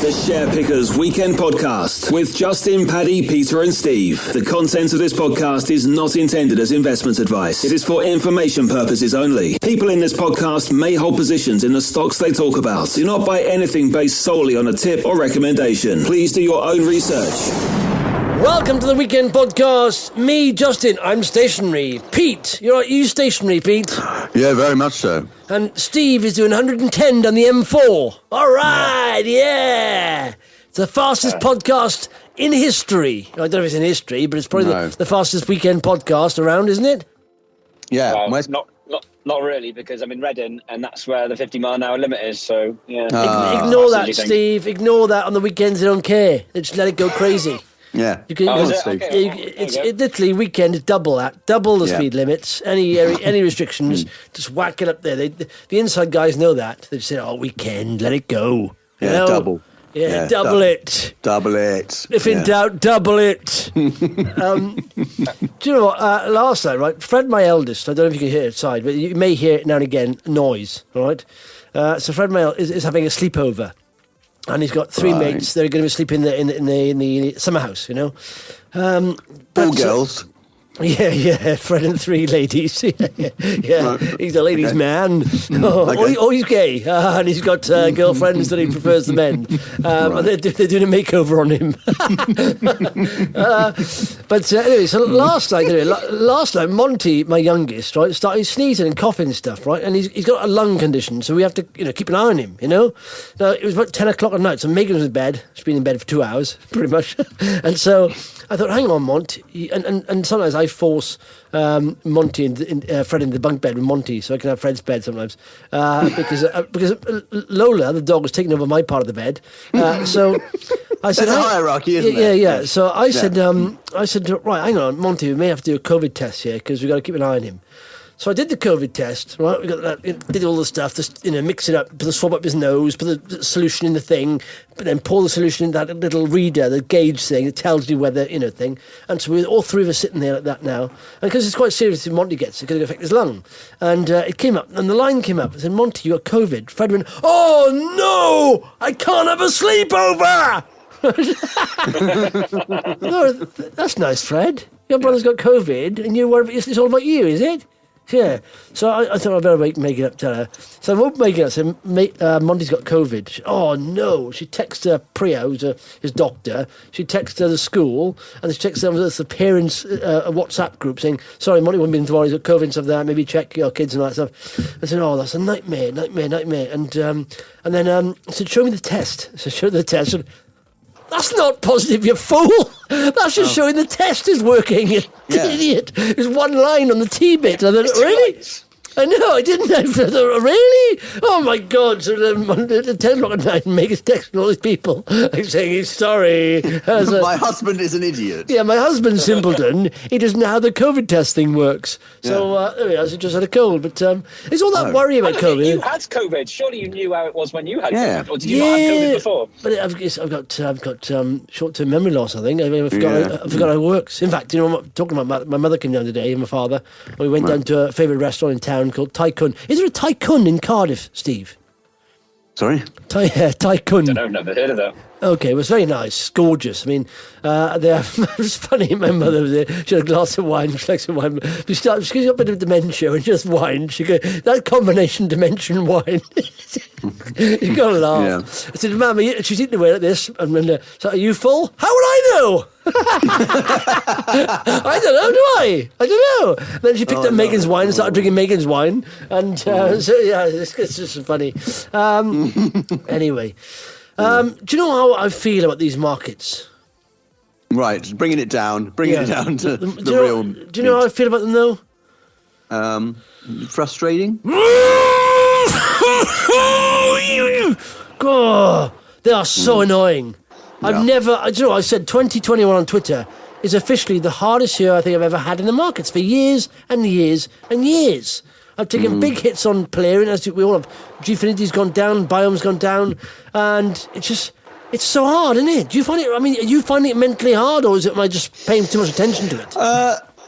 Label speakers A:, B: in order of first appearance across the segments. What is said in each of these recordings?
A: The Share Pickers Weekend Podcast with Justin, Paddy, Peter and Steve. The content of this podcast is not intended as investment advice. It is for information purposes only. People in this podcast may hold positions in the stocks they talk about. Do not buy anything based solely on a tip or recommendation. Please do your own research.
B: Welcome to the Weekend Podcast. Me, Justin, I'm stationary. Pete, you stationary, Pete?
C: Yeah, very much so.
B: And Steve is doing 110 down the M4. All right, yeah. It's the fastest podcast in history. I don't know if it's in history, but it's probably the fastest weekend podcast around, isn't it?
C: Yeah.
D: Well, not really, because I'm in Reading, and that's where the 50-mile-an-hour limit is, so, yeah.
B: Ignore that, Steve. Ignore that. On the weekends, they don't care. They just let it go crazy.
C: Yeah.
B: It's literally weekend is double the speed limits. Any restrictions, just whack it up there. The inside guys know that. They just say, "Oh, weekend, let it go."
C: Double.
B: Yeah, double it.
C: Double it.
B: If in doubt, double it. Do you know what? Last night, right? Fred, my eldest. I don't know if you can hear it outside, but you may hear it now and again. Noise, all right? So Fred, my eldest, is having a sleepover. And he's got three mates. They're going to be sleeping in the summer house, you know.
C: All girls.
B: Yeah. Fred and three ladies. Yeah. He's a ladies' man. He's gay, and he's got girlfriends that he prefers the men. And they're doing a makeover on him. But anyway, so last night, Monty, my youngest, right, started sneezing and coughing and stuff, right, and he's got a lung condition, so we have to, keep an eye on him, Now, it was about 10 o'clock at night, so Megan was in bed. She's been in bed for 2 hours, pretty much. And so I thought, hang on, Monty, and sometimes I force Monty and Fred into the bunk bed with Monty, so I can have Fred's bed sometimes, because Lola, the dog, was taking over my part of the bed. So I said,
C: "There's a hierarchy, isn't there?"
B: Yeah. So I said, right, hang on, Monty, we may have to do a COVID test here because we've got to keep an eye on him. So I did the COVID test, right? We got that, did all the stuff, just mix it up, put the swab up his nose, put the solution in the thing, but then pour the solution in that little reader, the gauge thing that tells you whether thing. And so we're all three of us sitting there like that now, and because it's quite serious if Monty gets it, because it affect his lung. And it came up, and the line came up. I said, "Monty, you got COVID." Fred went, "Oh no, I can't have a sleepover." No, that's nice, Fred. Your brother's got COVID, and you're worried. It's all about you, is it? Yeah, so I thought I'd better make it up to her. So I won't make it up. So Monty's got COVID. Oh no! She texts her Priya, who's his doctor. She texts her the school, and she texts them the parents' WhatsApp group saying, "Sorry, Monty won't be in tomorrow. He's got COVID and stuff. That maybe check your kids and all that stuff." I said, "Oh, that's a nightmare. And then I said, "Show me the test." So I showed the test. I said, "That's not positive, you fool. That's just showing the test is working, you idiot. There's one line on the T-bit." I thought, really? I know, I didn't. I thought, really? Oh, my God. So at 10 o'clock at night, Megan's texting all these people. I'm saying he's sorry.
C: My husband is an idiot.
B: Yeah, my husband's simpleton. He doesn't know how the COVID test thing works. So, anyway, I just had a cold. But it's all that worry about COVID.
D: You had COVID. Surely you knew how it was when you had COVID. Or did you not have COVID before? But
B: I've got short-term memory loss, I think. I forgot how it works. In fact, I'm talking about my mother came down today and my father. And we went down to a favourite restaurant in town called Tycoon. Is there a Tycoon in Cardiff, Steve?
C: Sorry?
B: Tycoon.
D: I don't know, never heard of that.
B: Okay, it was very nice, gorgeous. I mean, it was funny. My mother was there. She had a glass of wine. She likes wine. She's got a bit of dementia and just wine. She go, that combination, dementia and wine. You got to laugh. Yeah. I said, "Mum, she's eating away like this." And so, "Are you full?" "How would I know?" I don't know, do I? I don't know. And then she picked up Megan's wine and started drinking Megan's wine. And it's just funny. Anyway. Do you know how I feel about these markets?
C: Right, bringing it down to the real.
B: Do you know how I feel about them, though?
C: Frustrating.
B: God, they are so annoying. I've never. I said 2021 on Twitter is officially the hardest year I think I've ever had in the markets for years and years and years. I've taken big hits on clearing, as we all have. Gfinity's gone down, Biome's gone down, and it's so hard, isn't it? Do you find it? I mean, are you finding it mentally hard, or is it am I just paying too much attention to it?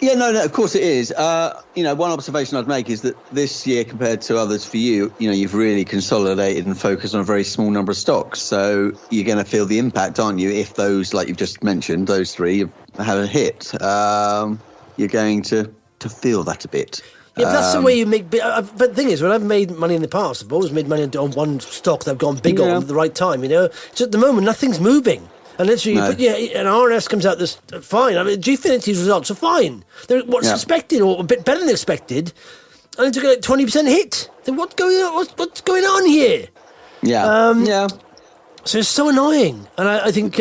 C: Yeah, no, of course it is. One observation I'd make is that this year compared to others for you, you've really consolidated and focused on a very small number of stocks. So you're going to feel the impact, aren't you? If those, like you've just mentioned, those three have a hit, you're going to feel that a bit.
B: Yeah, but that's the way you make. But the thing is, when I've made money in the past, I've always made money on one stock that I've gone big on at the right time. So at the moment, nothing's moving. And literally, an RNS comes out this fine. I mean, Gfinity's results are fine. They're what's expected, or a bit better than expected. And it's got a 20% hit. Then what's going on? What's going on here?
C: Yeah.
B: So it's so annoying. And I think,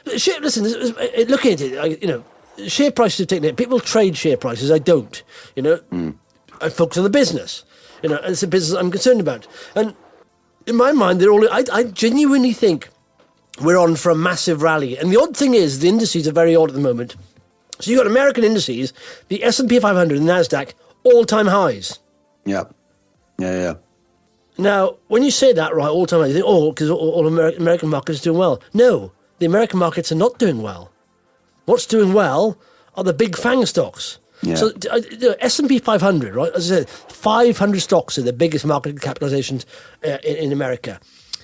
B: listen, looking at it, share prices have taken it. People trade share prices. I don't. I focus on the business. And it's a business I'm concerned about. And in my mind, they're all. I genuinely think we're on for a massive rally. And the odd thing is, the indices are very odd at the moment. So you've got American indices, the S&P 500 and the NASDAQ, all-time highs.
C: Yeah.
B: Now, when you say that, right, all-time highs, you think, because all American markets are doing well. No, the American markets are not doing well. What's doing well are the big FANG stocks. Yeah. So S&P 500, right, as I said, 500 stocks are the biggest market capitalizations in America.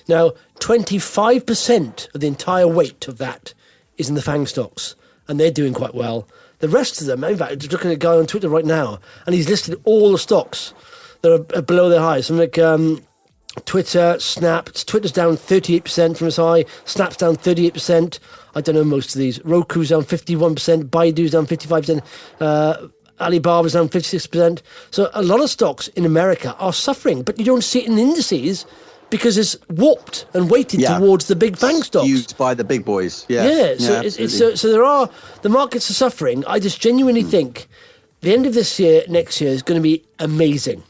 B: Now, 25% of the entire weight of that is in the FANG stocks, and they're doing quite well. The rest of them, in fact, just looking at a guy on Twitter right now, and he's listed all the stocks that are below their highs. Something like Twitter, Snap. Twitter's down 38% from its high. Snap's down 38%. I don't know most of these. Roku's down 51%. Baidu's down 55%. Alibaba's down 56%. So a lot of stocks in America are suffering, but you don't see it in the indices, because it's warped and weighted towards the big FANG stocks.
C: Used by the big boys.
B: So the markets are suffering. I just genuinely think the end of this year, next year, is going to be amazing.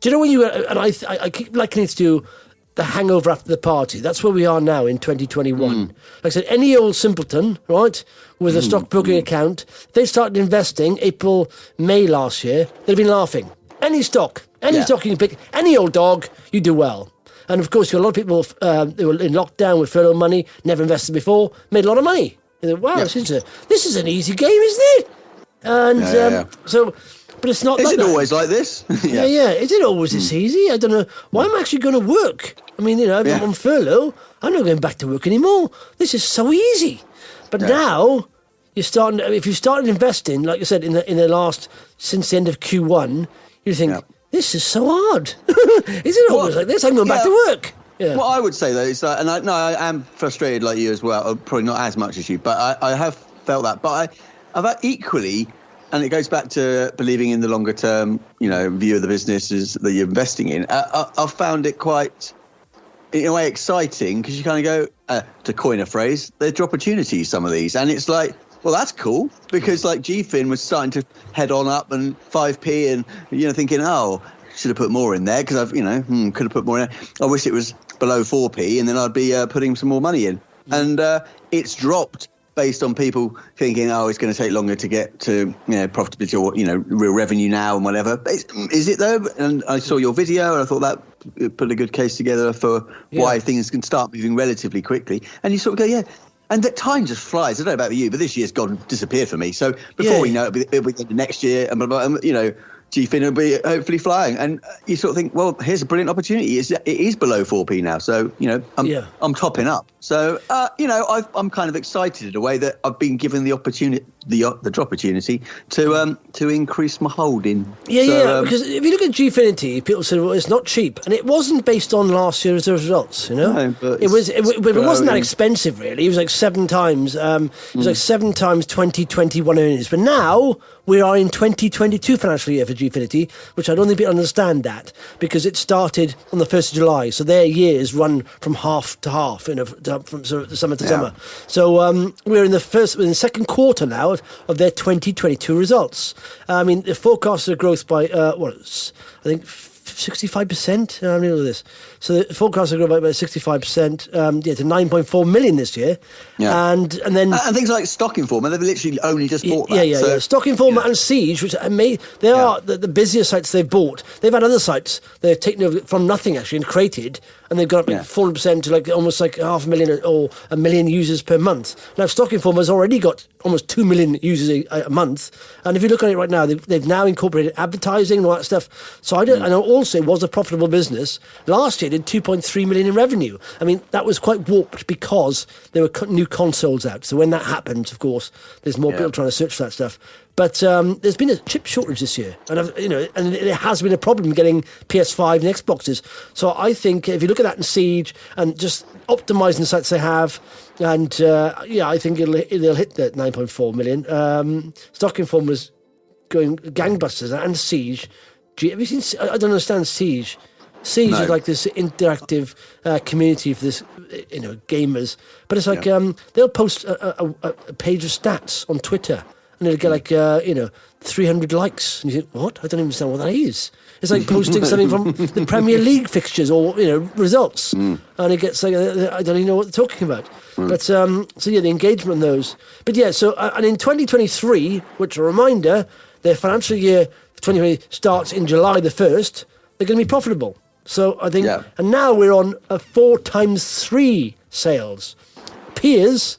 B: Do you know when I keep likening it to the hangover after the party. That's where we are now in 2021. Like I said, any old simpleton, right, with a stockbroking account, they started investing April, May last year, they've been laughing. Any stock you can pick, any old dog, you do well. And of course, a lot of people they were in lockdown with furlough money, never invested before, made a lot of money. They thought, wow, this is an easy game, isn't it? And so, but it's not. Is
C: it always like this?
B: Is it always this easy? I don't know. Why am I actually going to work? I mean, I'm on furlough. I'm not going back to work anymore. This is so easy. But now you're starting. If you started investing, like I said, in the last since the end of Q1, you think. Yeah. This is so hard. Is it always like this? I'm going back to work. Yeah.
C: What I would say, though, is that, and I am frustrated like you as well, probably not as much as you, but I have felt that. But I've equally, and it goes back to believing in the longer term, view of the businesses that you're investing in. I've found it quite, in a way, exciting, because you kind of go, to coin a phrase, there's opportunities, some of these. And it's like, well, that's cool, because like GFIN was starting to head on up and 5p and, thinking, should have put more in there, because I've, could have put more in there. I wish it was below 4p and then I'd be putting some more money in. And it's dropped based on people thinking, it's going to take longer to get to, profitability or, real revenue now and whatever. But is it though? And I saw your video and I thought that put a good case together for why things can start moving relatively quickly. And you sort of go, and that time just flies. I don't know about you, but this year's disappeared for me. So before we know it, it'll be the next year, and GFIN will be hopefully flying. And you sort of think, well, here's a brilliant opportunity. It is below 4p now, so I'm topping up. So I'm kind of excited in a way that I've been given the opportunity, the opportunity to increase my holding.
B: Because if you look at Gfinity, people say, well, it's not cheap, and it wasn't based on last year's results. No, but it wasn't that expensive really. It was like 7 times. It was like 7 times 2021 earnings. But now we are in 2022 financial year for Gfinity, which I don't think people understand that, because it started on the 1st of July, so their years run from half to half, from summer to summer. So we're in the second quarter now of their 2022 results. I mean, the forecast of growth by I think 65%. I mean, look at this. So the forecasts are growing by about 65%, to 9.4 million this year.
C: Yeah.
B: And then...
C: And things like Stock Informer, they've literally only just bought that.
B: Yeah. Stock Informer and Siege, which they are the busiest sites they've bought. They've had other sites they've taken over from nothing, actually, and created, and they've got up 400% to like almost like 500,000 or 1 million users per month. Now, Stock Informer's already got almost 2 million users a month, and if you look at it right now, they've now incorporated advertising and all that stuff. So and also it was a profitable business. Last year, it did 2.3 million in revenue. I mean, that was quite warped because there were new consoles out. So when that happened, of course, there's more people trying to search for that stuff. But there's been a chip shortage this year, and it has been a problem getting PS5 and Xboxes. So I think if you look at that in Siege and just optimising the sites they have, and I think they'll hit the 9.4 million. Stock Inform was going gangbusters, and Siege. Have you seen? I don't understand Siege. Siege is like this interactive community for this, gamers. But it's like they'll post a page of stats on Twitter. And it'll get like, 300 likes. And you think, what? I don't even understand what that is. It's like posting something from the Premier League fixtures or, results. And it gets like, I don't even know what they're talking about. But, the engagement on those. But and in 2023, which a reminder, their financial year 2020 starts in July the 1st, they're going to be profitable. So I think, and now we're on a 4 times 3 sales. Peers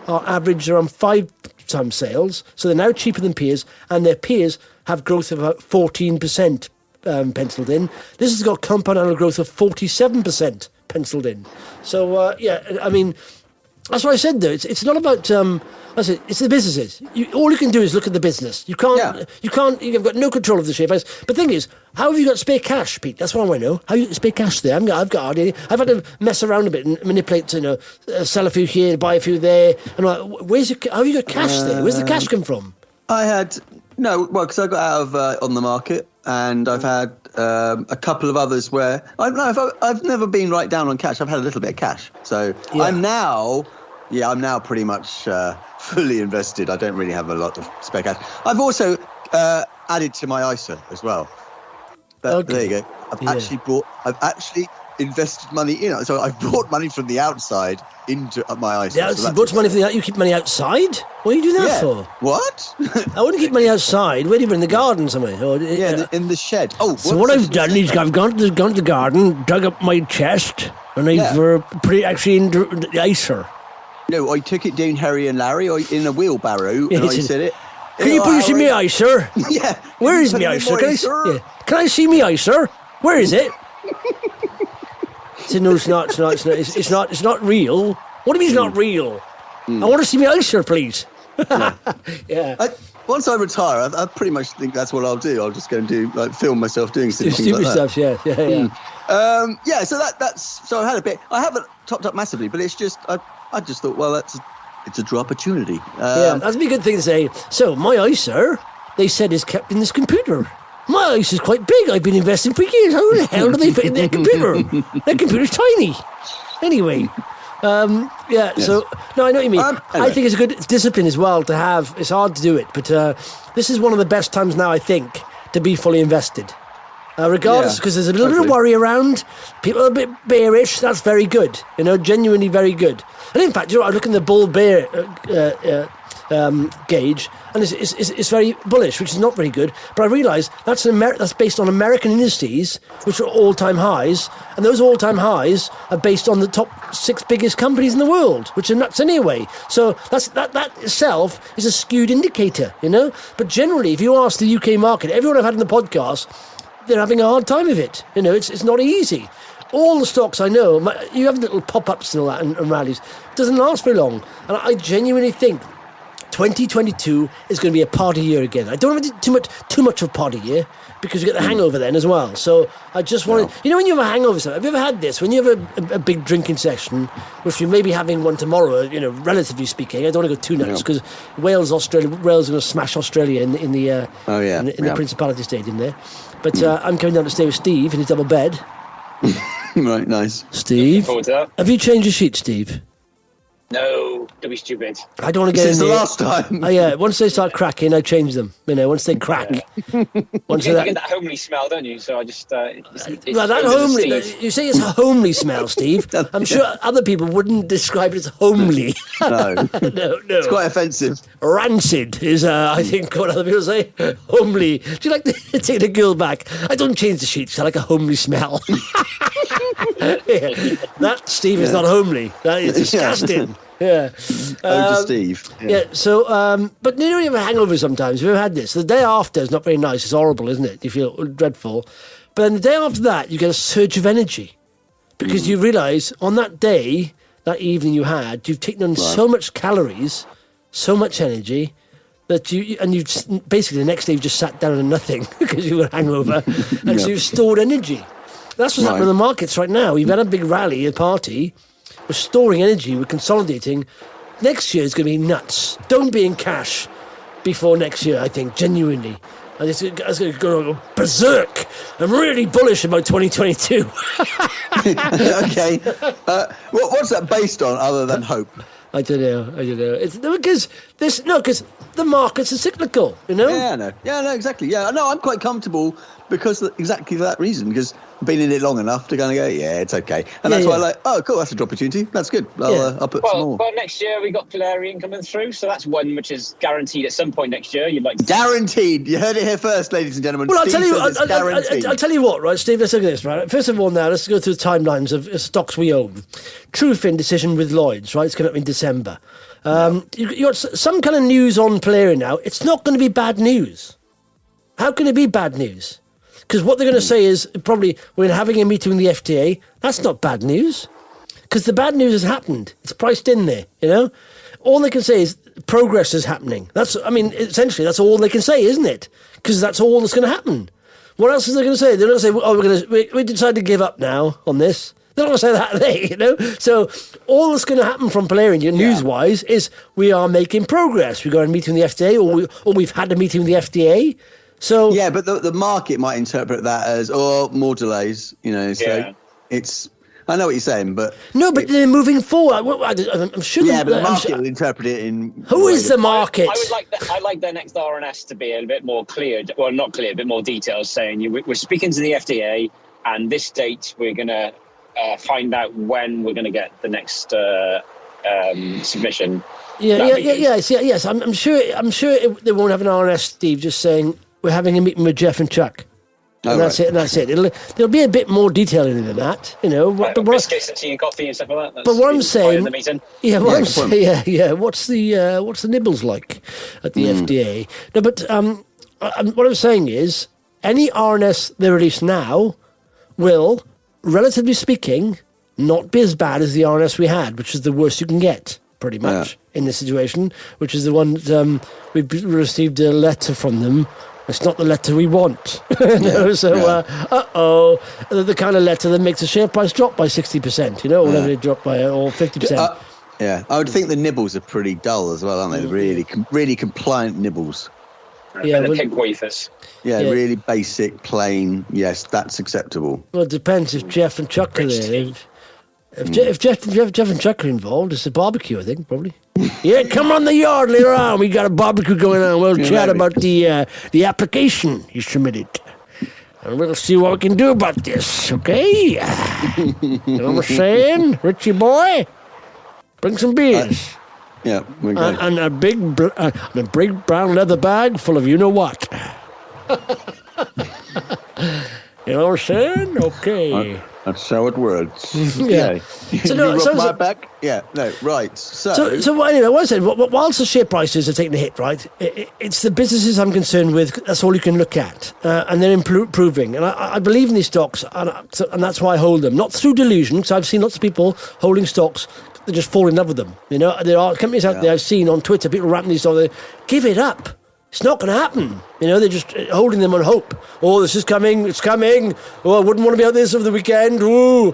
B: are average around 5 times sales, so they're now cheaper than peers, and their peers have growth of about 14% penciled in. This has got compound annual growth of 47% penciled in. So I mean, that's what I said though. It's not about it's the businesses. All you can do is look at the business. You can't. You've got no control of the share price. But the thing is, how have you got spare cash, Pete? That's what I want to know. How you got spare cash there? I've got idea. I've had to mess around a bit and manipulate. Sell a few here, buy a few there. And how have you got cash there? Where's the cash come from?
C: I had because I got out of on the market, and I've had a couple of others where I've never been right down on cash. I've had a little bit of cash, so I'm now pretty much fully invested. I don't really have a lot of spare cash. I've also added to my ISA as well. There you go. I've actually invested money in. So I've brought money from the outside into my ISA.
B: Yeah, so you brought money from the outside. You keep money outside? What are you doing that for?
C: What?
B: I wouldn't keep money outside. Where do you put in the garden somewhere?
C: In the shed. Oh,
B: so what I've done is I've gone to the garden, dug up my chest, and I've put it actually into the ISA.
C: No, I took it down Harry and Larry in a wheelbarrow, and I said it.
B: Can you put it in my ISA?
C: Yeah.
B: Where is my ISA? Can I see my ISA? Where is it? I said, no, it's not. It's not real. What do you mean it's not real? I want to see my ISA, please.
C: Once I retire, I pretty much think that's what I'll do. I'll just go and film myself doing
B: stupid stuff. Yeah.
C: So that's so I had a bit. I haven't topped up massively, but it's just I just thought, well, it's a drop opportunity.
B: That'd be a good thing to say. So my ISA, they said, is kept in this computer. My ISA is quite big. I've been investing for years. How the hell do they fit in their computer? Their computer's tiny. Anyway. So no, I know what you mean. Anyway. I think it's a good discipline as well to have. It's hard to do it, but this is one of the best times now, I think, to be fully invested. Regardless, because there's a little bit of worry around. People are a bit bearish. That's very good. Genuinely very good. And in fact, I look in the bull bear gauge, and it's very bullish, which is not very good. But I realise that's based on American indices, which are all-time highs, and those all-time highs are based on the top 6 biggest companies in the world, which are nuts anyway. So that itself is a skewed indicator, But generally, if you ask the UK market, everyone I've had on the podcast, they're having a hard time of it. It's not easy. All the stocks I know, you have little pop-ups and all that and rallies. It doesn't last very long. And I genuinely think 2022 is going to be a party year again. I don't want to do too much of a party year because you get the hangover then as well. So I just want to... when you have a hangover, have you ever had this? When you have a big drinking session, which you may be having one tomorrow, relatively speaking. I don't want to go too nuts because Wales are going to smash Australia in the Principality Stadium there. But I'm coming down to stay with Steve in his double bed.
C: Right, nice.
B: Steve,
D: forward to that.
B: Have you changed your sheet, Steve?
D: No, don't be stupid.
B: I don't want to get
C: Since
B: in
C: the
B: there.
C: last time.
B: Oh, yeah, once they start cracking, I change them. Once they crack. Once
D: You
B: they
D: get that homely smell, don't you? So I just...
B: well, that homely. You say it's a homely smell, Steve. I'm sure other people wouldn't describe it as homely.
C: No.
B: no.
C: It's quite offensive.
B: Rancid is, I think, what other people say. Homely. Do you like to take the girl back? I don't change the sheets. I like a homely smell. Yeah. That, Steve, is not homely. That is disgusting. Yeah.
C: To Steve.
B: Yeah. So, but you know, you have a hangover sometimes. We've had this. The day after is not very nice. It's horrible, isn't it? You feel dreadful. But then the day after that, you get a surge of energy because you realise on that day, that evening you've taken on so much calories, so much energy that you've basically the next day you've just sat down and nothing because you were hangover, and so you've stored energy. That's what's happening in the markets right now. We've had a big rally, a party. We're storing energy. We're consolidating. Next year is going to be nuts. Don't be in cash before next year, I think, genuinely. And it's going to go berserk. I'm really bullish about 2022.
C: Okay. What's that based on other than hope?
B: I don't know. It's because the markets are cyclical,
C: Yeah, I know, exactly. Yeah, no, I'm quite comfortable because exactly for that reason, because I've been in it long enough to kind of go, yeah, it's okay. And that's why I'm like, oh, cool, that's a good opportunity. That's good. I'll put some more.
D: Well, next year we got Valerian coming through, so that's one which is guaranteed at some point next year. You'd like
C: Guaranteed. You heard it here first, ladies and gentlemen.
B: Well, I'll tell you what, right, Steve, let's look at this, right? First of all, now, let's go through the timelines of stocks we own. Trufin decision with Lloyds, right? It's coming up in December. You got some kind of news on Valerian now. It's not going to be bad news. How can it be bad news? Because what they're going to say is probably we're having a meeting with the FTA. That's not bad news. Because the bad news has happened. It's priced in there, All they can say is progress is happening. Essentially, that's all they can say, isn't it? Because that's all that's going to happen. What else is they going to say? They're not going to say, we decided to give up now on this. They're not going to say that, So all that's going to happen from Valerian, news-wise, is we are making progress. We've got a meeting with the FTA, or we've had a meeting with the FTA. So
C: yeah, but the market might interpret that as more delays. So it's. I know what you're saying, but
B: but they're moving forward. I'm sure.
C: Yeah, but the market will interpret it in.
B: Who is the market?
D: I'd like their next RNS to be a bit more clear. Well, not clear, a bit more details. Saying we're speaking to the FDA, and this date we're going to find out when we're going to get the next submission.
B: Yes. I'm sure. They won't have an RNS, Steve, just saying. We're having a meeting with Jeff and Chuck. And that's it. There'll be a bit more detail in it than that,
D: Biscuits and tea and coffee and stuff like that.
B: But what I'm saying,
D: the meeting.
B: What's the nibbles like at the FDA? No, but what I'm saying is, any RNS they release now will, relatively speaking, not be as bad as the RNS we had, which is the worst you can get, pretty much in this situation. Which is the one that, we received a letter from them. It's not the letter we want. The kind of letter that makes the share price drop by 60%, or whatever they drop by, or 50%.
C: I would think the nibbles are pretty dull as well, aren't they? Really, really compliant nibbles.
D: The pig wafers.
C: Really basic, plain. Yes, that's acceptable.
B: Well, it depends if Jeff and Chuck are there. If Jeff and Chuck are involved, it's a barbecue, I think, probably. Yeah, come on the yard later on. We got a barbecue going on. We'll chat about the application you submitted. And we'll see what we can do about this, okay? You know what I'm saying? Richie boy, bring some beers.
C: Okay.
B: And a big brown leather bag full of you-know-what. You know what I'm saying? Okay.
C: That's how it works.
B: Yeah.
C: My back? Yeah. No. Right. So
B: anyway, what I said, whilst the share prices are taking a hit, right? It's the businesses I'm concerned with. That's all you can look at, and they're improving. And I believe in these stocks, and that's why I hold them. Not through delusion, because I've seen lots of people holding stocks. They just fall in love with them. There are companies out there I've seen on Twitter, people rapping these stocks. Give it up. It's not going to happen. They're just holding them on hope. Oh, this is coming. It's coming. Oh, I wouldn't want to be out this over the weekend. Ooh.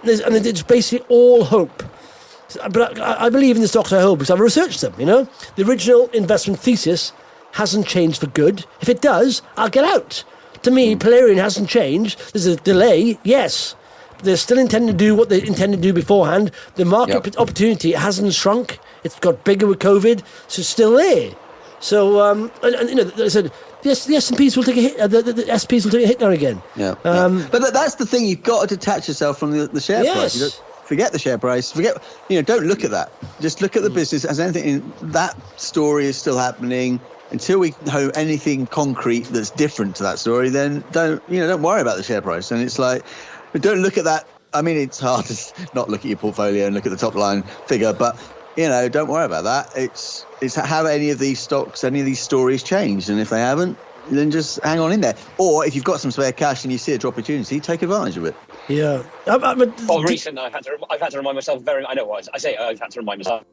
B: And it's basically all hope. But I believe in the stocks I hold because I've researched them, The original investment thesis hasn't changed for good. If it does, I'll get out. To me, Valerian hasn't changed. There's a delay, yes. They're still intending to do what they intended to do beforehand. The market opportunity hasn't shrunk. It's got bigger with COVID, so it's still there. So, and you know, they said the S&Ps will take a hit. The SPs will take a hit now and again.
C: Yeah. But that's the thing. You've got to detach yourself from the share price. You don't forget the share price. Don't look at that. Just look at the business as anything. That story is still happening. Until we know anything concrete that's different to that story, then don't worry about the share price. And it's like, don't look at that. I mean, it's hard to not look at your portfolio and look at the top line figure, but don't worry about that. It's have any of these stocks, any of these stories changed, and if they haven't, then just hang on in there. Or if you've got some spare cash and you see a opportunity, take advantage of it.
B: Yeah.
D: Recently, I've had to remind myself I know what I say. I've had to remind myself.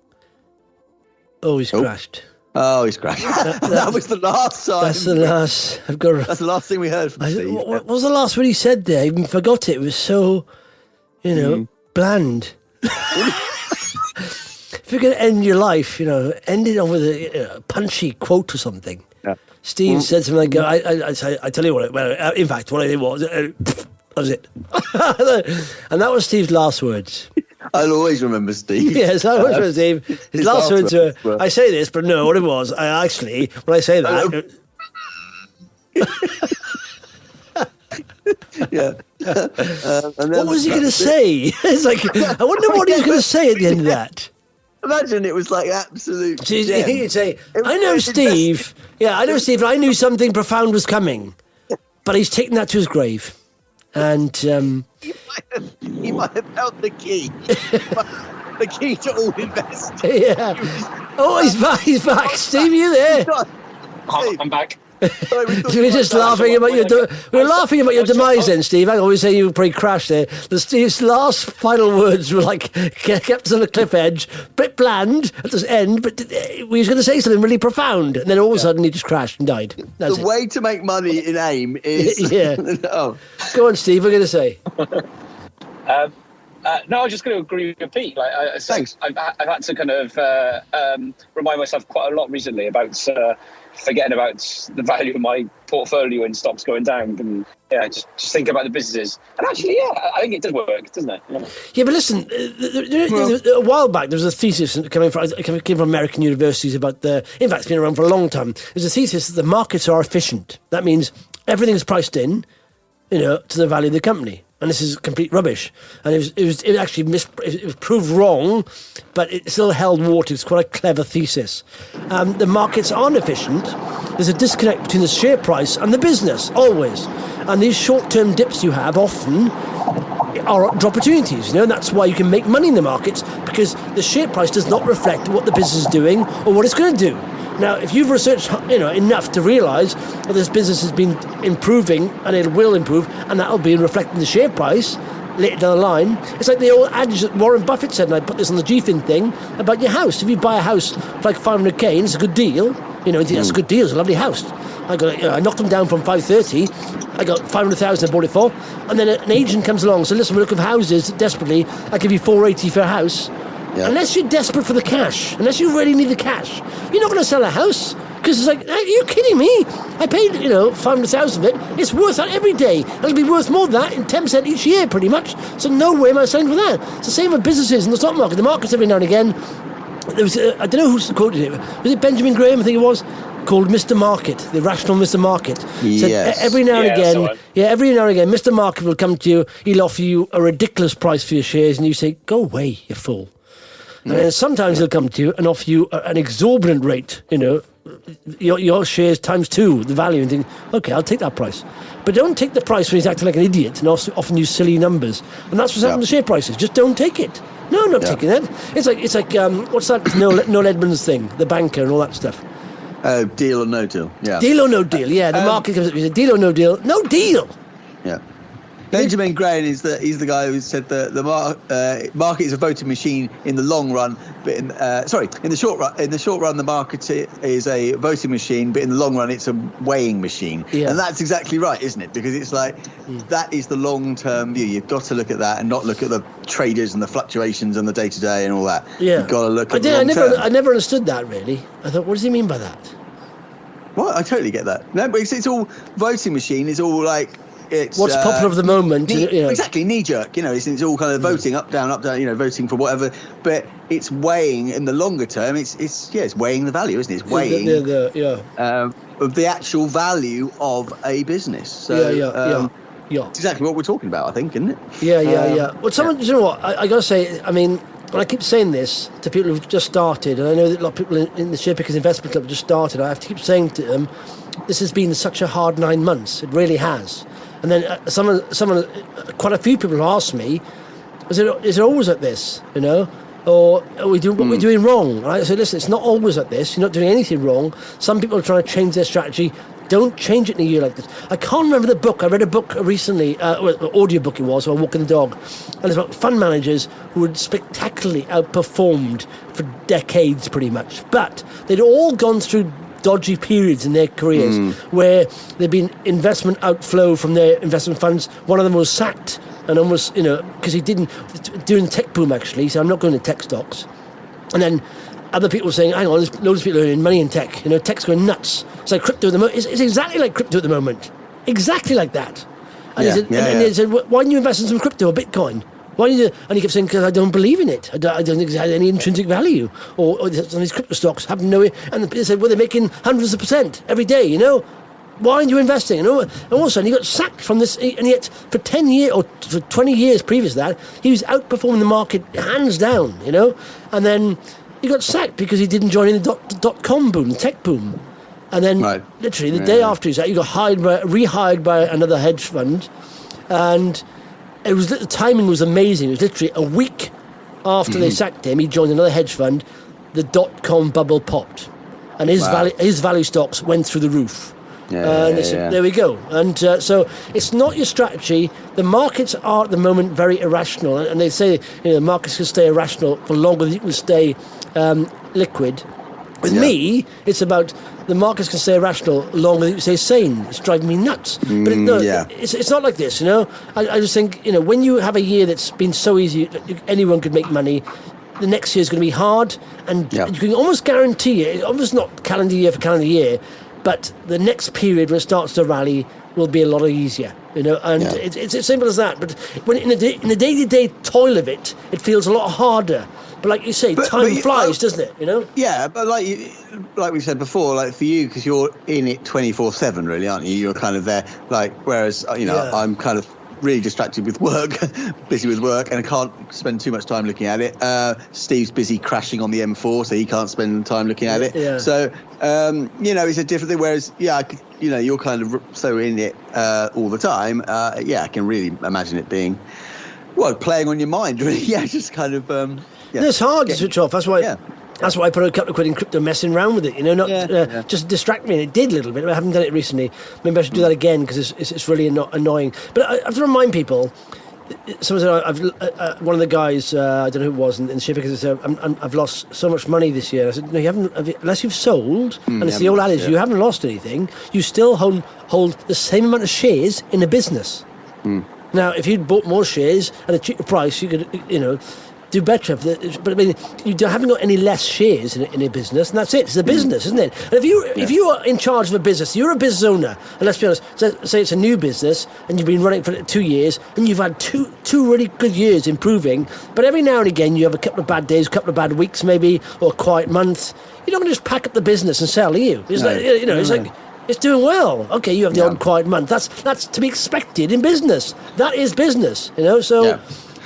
B: Oh, he's crashed.
C: Oh, he's crashed. That was the last time.
B: That's the last. That's
C: the last thing we heard from Steve.
B: What was the last word he said there? I even forgot it. It was so, bland. If you're going to end your life, end it on with a punchy quote or something. Yeah. Steve said something like, I tell you what, in fact, what I did was, that was it. And that was Steve's last words.
C: I'll always remember Steve.
B: Yes, I always remember Steve. His last words were, I say this, but no, what it was, when I say that...
C: Yeah.
B: What was he going to say? It's like, I wonder what he was going to say at the end of that.
C: Imagine it was like absolute.
B: He'd say, I know Steve. Yeah, I know Steve, but I knew something profound was coming. But he's taken that to his grave. And
C: he might have held the key. The key to all investing.
B: Yeah. Oh, he's back. Steve, you there?
D: I'm back.
B: We're just laughing about we're laughing about your demise then, Steve. I always say you probably crashed there. Steve's last final words were like kept us on a cliff edge, bit bland at the end, but we was going to say something really profound, and then all of a sudden he just crashed and died. That's
C: the way to make money in AIM is
B: Oh, go on, Steve. What are you going to say?
D: No, I was just going to agree with Pete.
C: Thanks.
D: I've had to kind of remind myself quite a lot recently about forgetting about the value of my portfolio in stocks going down, and just think about the businesses. And actually, I think it does work, doesn't it?
B: Yeah, but listen, a while back there was a thesis came from American universities about in fact, it's been around for a long time. There's a thesis that the markets are efficient. That means everything's priced in, to the value of the company. And this is complete rubbish. And it was actually it was proved wrong, but it still held water. It's quite a clever thesis. The markets aren't efficient. There's a disconnect between the share price and the business, always. And these short-term dips you have often are opportunities, and that's why you can make money in the markets, because the share price does not reflect what the business is doing or what it's going to do. Now, if you've researched, enough to realise that this business has been improving and it will improve, and that'll be reflected in the share price later down the line. It's like the old adage that Warren Buffett said, and I put this on the GFIN thing, about your house. If you buy a house for like $500K and it's a good deal, that's a good deal, it's a lovely house. I knocked them down from 530. I got 500,000 I bought it for, and then an agent comes along and says, listen, we're looking for houses desperately. I'll give you 480 for a house. Yeah. Unless you're desperate for the cash, unless you really need the cash, you're not going to sell a house, because it's like, are you kidding me? I paid 500,000 of it. It's worth that every day. It'll be worth more than that in 10% each year, pretty much. So no way am I selling for that. It's the same with businesses in the stock market. The markets every now and again. There was I don't know who quoted it. Was it Benjamin Graham? I think it was. Called Mr. Market, the irrational Mr. Market.
C: Yes.
B: So every now and again, Mr. Market will come to you. He'll offer you a ridiculous price for your shares, and you say, "Go away, you fool." And then sometimes he'll come to you and offer you an exorbitant rate, your shares times 2 the value, and think, okay, I'll take that price. But don't take the price when he's acting like an idiot and often use silly numbers. And that's what's happened to share prices. Just don't take it. No, I'm not taking that. It's like what's that Noel Edmonds thing, the banker and all that stuff.
C: Deal or no deal. Yeah.
B: Deal or no deal. Yeah, the market comes up and says, deal or no deal. No deal.
C: Yeah. Benjamin Graham he's the guy who said the market is a voting machine in the long run, but in the short run the market is a voting machine, but in the long run it's a weighing machine. Yeah. And that's exactly right, isn't it? Because it's like that is the long term view. You've got to look at that and not look at the traders and the fluctuations and the day to day and all that. Yeah. You've got to look at
B: I never understood that really. I thought, what does he mean by that?
C: Well, I totally get that. No, but it's all voting machine. It's all like. it's
B: what's popular of the moment.
C: Exactly, knee jerk. It's all kind of voting up, down, voting for whatever. But it's weighing in the longer term. It's weighing the value, isn't it? It's weighing of the actual value of a business. So it's exactly what we're talking about, I think, isn't it?
B: Yeah. Well, you know what? I got to say, I mean, when I keep saying this to people who've just started, and I know that a lot of people in the Sharepickers Investment Club have just started, I have to keep saying to them, this has been such a hard 9 months. It really has. And then quite a few people have asked me, is it always like this, Or are we doing what we're doing wrong? Right? So listen, it's not always like this. You're not doing anything wrong. Some people are trying to change their strategy. Don't change it in a year like this. I can't remember the book. I read a book recently, audio book it was, while walking the dog. And it's about fund managers who had spectacularly outperformed for decades pretty much. But they'd all gone through dodgy periods in their careers where there'd been investment outflow from their investment funds. One of them was sacked and almost, because he didn't, during the tech boom actually, so I'm not going to tech stocks. And then other people were saying, hang on, there's loads of people earning money in tech. Tech's going nuts. It's like crypto at the moment. It's exactly like crypto at the moment. Exactly like that. And he said, why didn't you invest in some crypto or Bitcoin? Why did you? And he kept saying, because I don't believe in it. I don't think it has any intrinsic value. Or some of these crypto stocks have no... And they said, well, they're making hundreds of % every day, Why aren't you investing? And all of a sudden, he got sacked from this. And yet, for 10 years or for 20 years previous to that, he was outperforming the market hands down, And then he got sacked because he didn't join in the dot-com boom, the tech boom. And then, literally, the day after he got rehired by another hedge fund. And the timing was amazing. It was literally a week after they sacked him, he joined another hedge fund. The dot-com bubble popped. And his value stocks went through the roof. There we go. And so it's not your strategy. The markets are at the moment very irrational. And they say markets can stay irrational for longer than you can stay liquid. With me, it's about the markets can stay irrational longer than you stay sane. It's driving me nuts. But it's not like this, I just think, when you have a year that's been so easy, anyone could make money, the next year is going to be hard. And you can almost guarantee it, almost not calendar year for calendar year, but the next period when it starts to rally will be a lot easier, and it's as simple as that. But when in the day-to-day toil of it, it feels a lot harder. But like you say, time flies, doesn't it?
C: Yeah, but like we said before, like for you, because you're in it 24/7, really, aren't you? You're kind of there. Whereas I'm kind of really distracted with work, busy with work, and I can't spend too much time looking at it. Steve's busy crashing on the M4, so he can't spend time looking at it. Yeah. So, it's a different thing. Whereas, you're kind of so in it all the time. I can really imagine it being, playing on your mind, really. Yeah, just kind of...
B: It's hard to switch off. That's why... Yeah. That's why I put a couple of quid in crypto messing around with it, just distract me. And it did a little bit, but I haven't done it recently. Maybe I should do that again because it's really annoying. But I have to remind people, someone said, one of the guys, I don't know who it was, in the ship, because said, I've lost so much money this year. I said, no, you haven't, unless you've sold, and it's the old adage, you haven't lost anything, you still hold the same amount of shares in a business. Now, if you'd bought more shares at a cheaper price, you could, do better. But I mean, you haven't got any less shares in a business, and that's it. It's a business, isn't it? And if you are in charge of a business, you're a business owner, and let's be honest, say it's a new business, and you've been running for 2 years, and you've had two really good years improving, but every now and again you have a couple of bad days, a couple of bad weeks maybe, or a quiet month. You're not going to just pack up the business and sell, are you? It's it's like... It's doing well. Okay, you have the odd quiet month. That's to be expected in business. That is business, so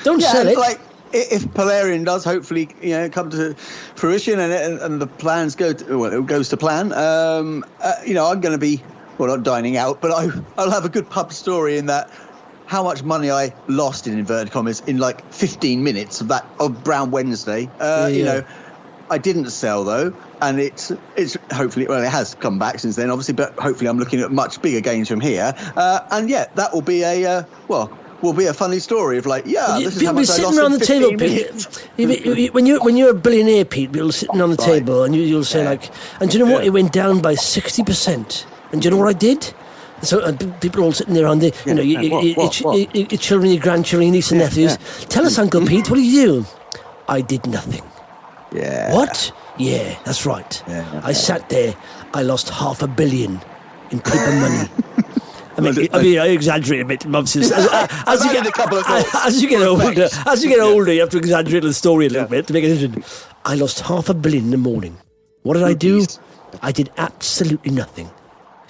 B: don't sell it.
C: If Polarian does hopefully come to fruition and the plans it goes to plan, I'm going to be not dining out, but I'll have a good pub story in that how much money I lost in inverted commas in 15 minutes of Brown Wednesday. I didn't sell though, and it's hopefully it has come back since then obviously, but hopefully I'm looking at much bigger gains from here, and that will be will be a funny story of this is how much I lost in 15 minutes.
B: When you're a billionaire, Pete, people sitting on the table and you'll say and do you know what? It went down by 60%. And do you know what I did? So people all sitting there on the, your children, your grandchildren, your nieces and nephews. Tell us, Uncle Pete, what did you do? I did nothing.
C: Yeah.
B: What? Yeah, that's right. I sat there. I lost $500 million in paper money. I mean, I exaggerate a bit, obviously. As you get
C: a couple of thoughts.
B: As you get older, you have to exaggerate the story a little bit to make it interesting. I lost $500 million in the morning. What did I do? I did absolutely nothing.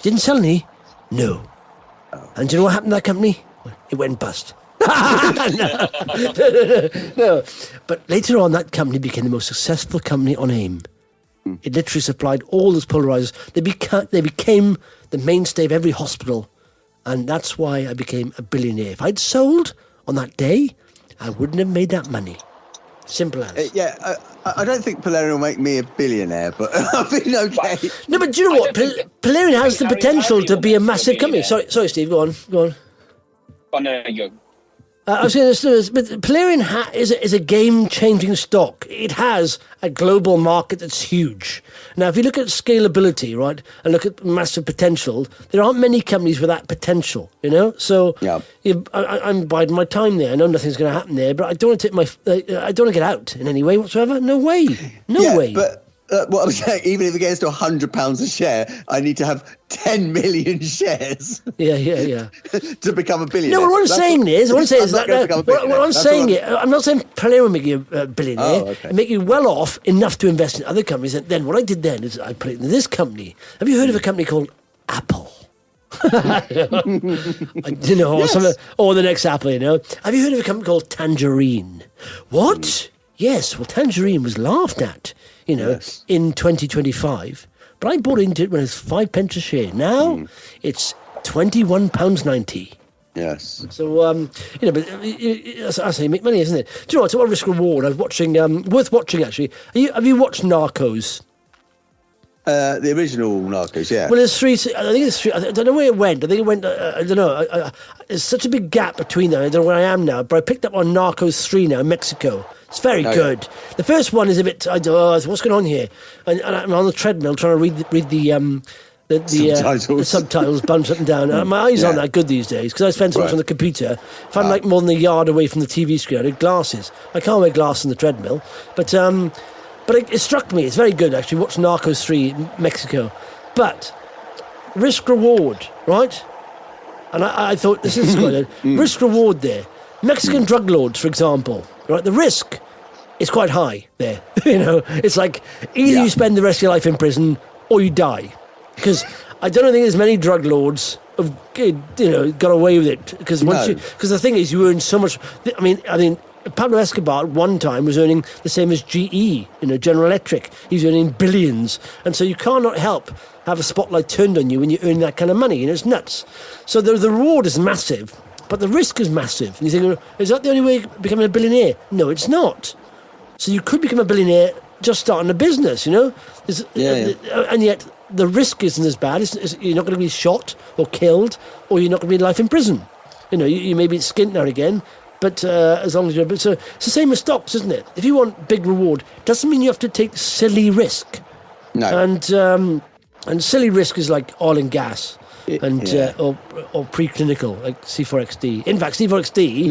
B: Didn't sell any? No. And do you know what happened to that company? It went bust. No. But later on, that company became the most successful company on AIM. It literally supplied all those polarizers. They became the mainstay of every hospital. And that's why I became a billionaire. If I'd sold on that day, I wouldn't have made that money. Simple as.
C: I don't think Polarian will make me a billionaire, but I've been okay.
B: No, but do you know what? Polarian has the potential to be a massive company. Sorry, Steve, go on.
D: Oh, no, you go.
B: I was going to say, but Polarian is a game-changing stock. It has a global market that's huge. Now, if you look at scalability, right, and look at massive potential, there aren't many companies with that potential, you know? So I'm biding my time there. I know nothing's going to happen there, but I don't want to I don't want to get out in any way whatsoever. No way. No way.
C: But what I'm saying, even if it gets to £100 a share, I need to have 10 million shares.
B: Yeah.
C: To become a billionaire.
B: No, what I'm saying is I'm not saying Polarian will make you a billionaire.
C: Oh, okay.
B: It make you well off enough to invest in other companies. And then what I did then is I put it in this company. Have you heard of a company called Apple? Or the next Apple, you know. Have you heard of a company called Tangerine? What? Yes, well, Tangerine was laughed at, in 2025. But I bought into it when it was 5 pence a share. Now it's £21.90.
C: Yes.
B: So, but as I say, make money, isn't it? Do you know what? It's about risk reward. I was watching, worth watching actually. Have you watched Narcos?
C: The original Narcos, yeah.
B: Well, there's three. I think it's three. I don't know where it went. I think it went. I don't know. There's such a big gap between them. I don't know where I am now. But I picked up on Narcos 3 now in Mexico. It's very good. Yeah. The first one is a bit. What's going on here? And I'm on the treadmill trying to read the subtitles, bunched up and down. My eyes aren't that good these days because I spend so much on the computer. If I'm like more than a yard away from the TV screen, I need glasses. I can't wear glasses on the treadmill. But it struck me. It's very good, actually. Watch Narcos 3 in Mexico. But risk-reward, right? And I thought, this is quite good. Risk-reward there. Mexican drug lords, for example, right? The risk is quite high there. It's like either you spend the rest of your life in prison or you die. Because I don't think there's many drug lords have got away with it. Because the thing is, you earn so much. I mean, Pablo Escobar at one time was earning the same as GE, General Electric. He's earning billions. And so you cannot help have a spotlight turned on you when you earn that kind of money. It's nuts. So the reward is massive, but the risk is massive. And you think, is that the only way of becoming a billionaire? No, it's not. So you could become a billionaire just starting a business, And yet the risk isn't as bad. You're not going to be shot or killed, or you're not going to be in life in prison. You may be skint now and again, but as long as you're... So it's the same as stocks, isn't it? If you want big reward, doesn't mean you have to take silly risk. No. And silly risk is like oil and gas, or preclinical, like C4XD. In fact, C4XD...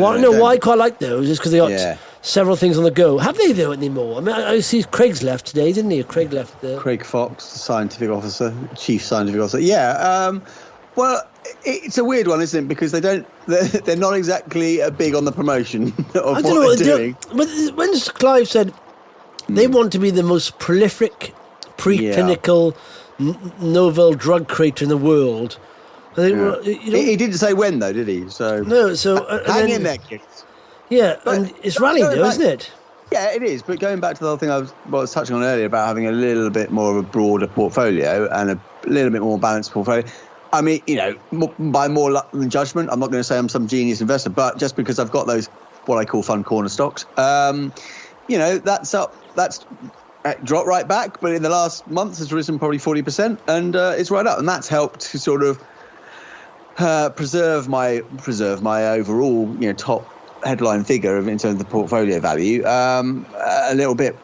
B: Why I quite like those is because they got several things on the go. Have they, though, anymore? I mean, I see Craig's left today, didn't he? Craig left there.
C: Craig Fox, scientific officer, chief scientific officer. Yeah, well... It's a weird one, isn't it? Because they're not exactly big on the promotion of what they're doing.
B: But when Clive said they want to be the most prolific preclinical novel drug creator in the world,
C: he didn't say when though, did he? So hang in there, kids.
B: Yeah, and it's rallying though, isn't it?
C: Yeah, it is. But going back to the whole thing I was touching on earlier about having a little bit more of a broader portfolio and a little bit more balanced portfolio. I mean, by more luck than judgment, I'm not going to say I'm some genius investor, but just because I've got those, what I call fun corner stocks, that's up, that's dropped right back, but in the last month has risen probably 40%, and it's right up, and that's helped to sort of preserve my overall, top headline figure in terms of the portfolio value, a little bit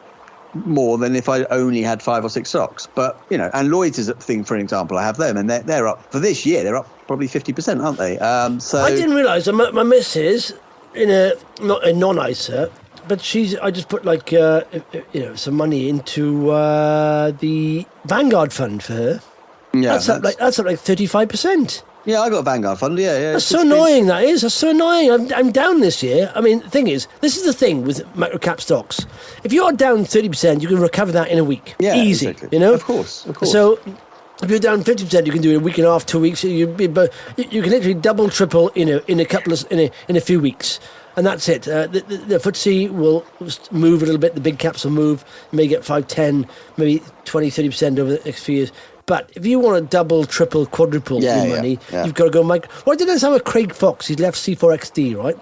C: more than if I only had 5 or 6 stocks. But, and Lloyd's is a thing, for an example, I have them, and they're up for this year, they're up probably 50%, aren't they? So
B: I didn't realise my missus, not a non-ISA, but I just put some money into the Vanguard fund for her.
C: Yeah,
B: that's up like 35%.
C: Yeah, I got a Vanguard fund. Yeah.
B: That's so annoying, that is. That's so annoying. I'm down this year. I mean, the thing is, this is the thing with microcap stocks. If you're down 30%, you can recover that in a week.
C: Yeah,
B: easy,
C: exactly.
B: you know?
C: Of course.
B: So if you're down 50%, you can do it in a week and a half, 2 weeks. You can literally double, triple in a few weeks. And that's it. The FTSE will move a little bit. The big caps will move. You may get 5, 10, maybe 20, 30% over the next few years. But if you want to double, triple, quadruple your money, you've got to go micro. Well, I did this with Craig Fox. He's left C4XD, right?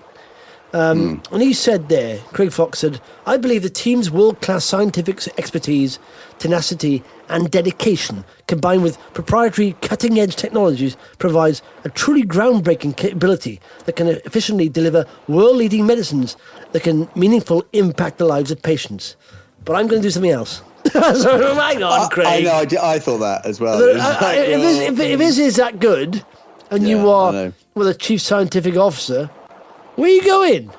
B: And he said there, Craig Fox said, I believe the team's world-class scientific expertise, tenacity and dedication, combined with proprietary cutting-edge technologies, provides a truly groundbreaking capability that can efficiently deliver world-leading medicines that can meaningfully impact the lives of patients. But I'm going to do something else. So, hang on, Craig.
C: I know, I thought that as well.
B: If this is that good, and you are a chief scientific officer, where are you going?